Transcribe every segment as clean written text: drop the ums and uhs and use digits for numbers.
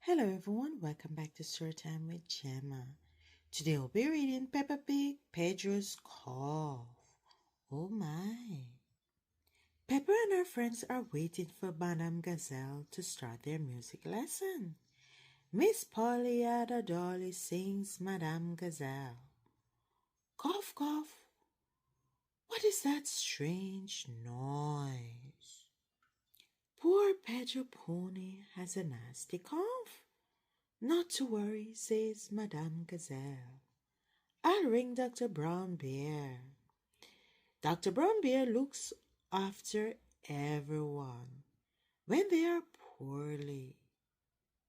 Hello everyone, welcome back to Storytime with Gemma. Today we'll be reading Peppapig, Pedro's Cough. Oh my. Pepper and her friends are waiting for Madame Gazelle to start their music lesson. Miss Polyada Dolly sings Madame Gazelle. Cough, cough. What is that strange noise? Poor Pedro Pony has a nasty cough. Not to worry, says Madame Gazelle. I'll ring Dr. Brown Bear. Dr. Brown Bear looks after everyone when they are poorly.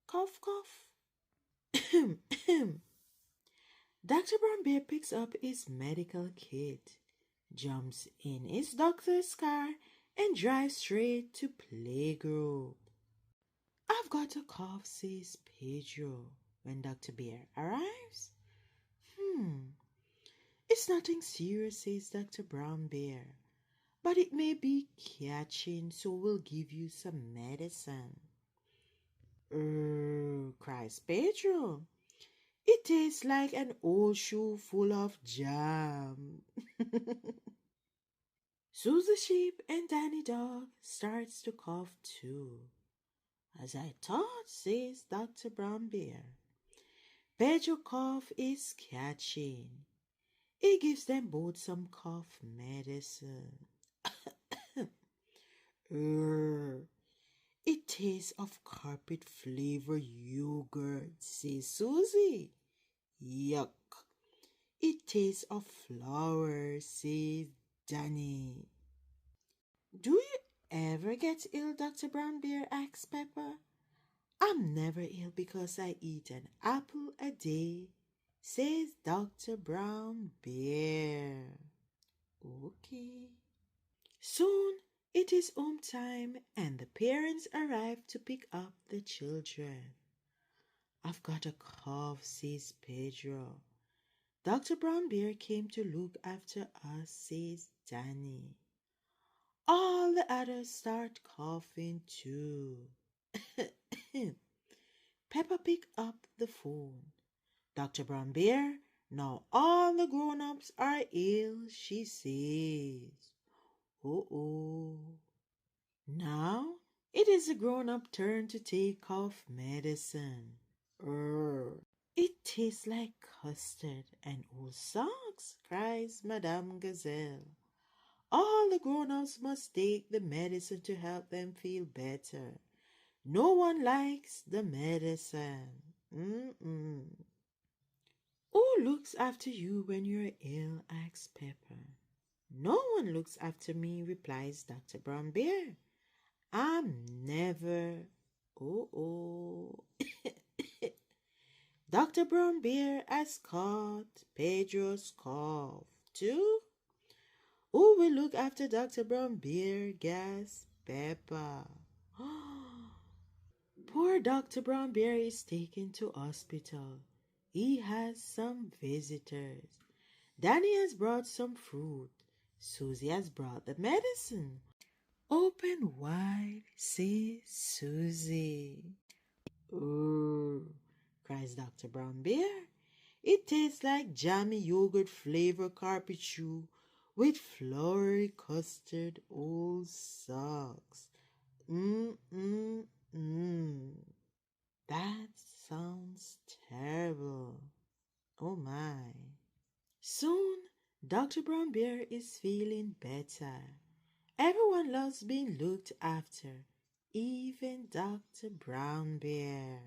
Cough, cough. Dr. Brown Bear picks up his medical kit, jumps in his doctor's car, and drives straight to playgroup. I've got a cough, says Pedro when Dr. Bear arrives. It's nothing serious, says Dr. Brown Bear, but it may be catching, so we'll give you some medicine. Cries Pedro. It tastes like an old shoe full of jam. Susie Sheep and Danny Dog starts to cough too. As I thought, says Dr. Brown Bear. Pedro cough is catching. He gives them both some cough medicine. It tastes of carpet flavor yogurt, says Susie. Yuck. It tastes of flowers, says Danny. Do you ever get ill, Dr. Brown Bear asks Peppa. I'm never ill because I eat an apple a day, says Dr. Brown Bear. Okay. Soon it is home time and the parents arrive to pick up the children. I've got a cough, says Pedro. Dr. Brown Bear came to look after us, says Danny. All the others start coughing too. Peppa picked up the phone. Dr. Brown Bear, now all the grown-ups are ill, she says. Oh. Now it is the grown-up turn to take cough medicine. It tastes like custard and old socks, cries Madame Gazelle. All the grown-ups must take the medicine to help them feel better. No one likes the medicine. Who looks after you when you're ill, asks Peppa. No one looks after me, replies Dr. Brown Bear. I'm never... Oh. Dr. Brown Bear has caught Pedro's cough, too. Who will look after Dr. Brown Bear, gasps Peppa. Poor Dr. Brown Bear is taken to hospital. He has some visitors. Danny has brought some fruit. Susie has brought the medicine. Open wide, says Susie. Cries Dr. Brown Bear. It tastes like jammy yogurt flavor carpet shoe with flowery custard old socks. That sounds terrible. Oh my. Soon, Dr. Brown Bear is feeling better. Everyone loves being looked after, even Dr. Brown Bear.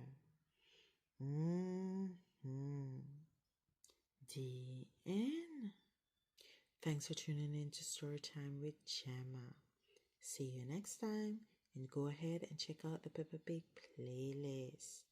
The end. Thanks for tuning in to Storytime with Gemma. See you next time, and go ahead and check out the Peppapig playlist.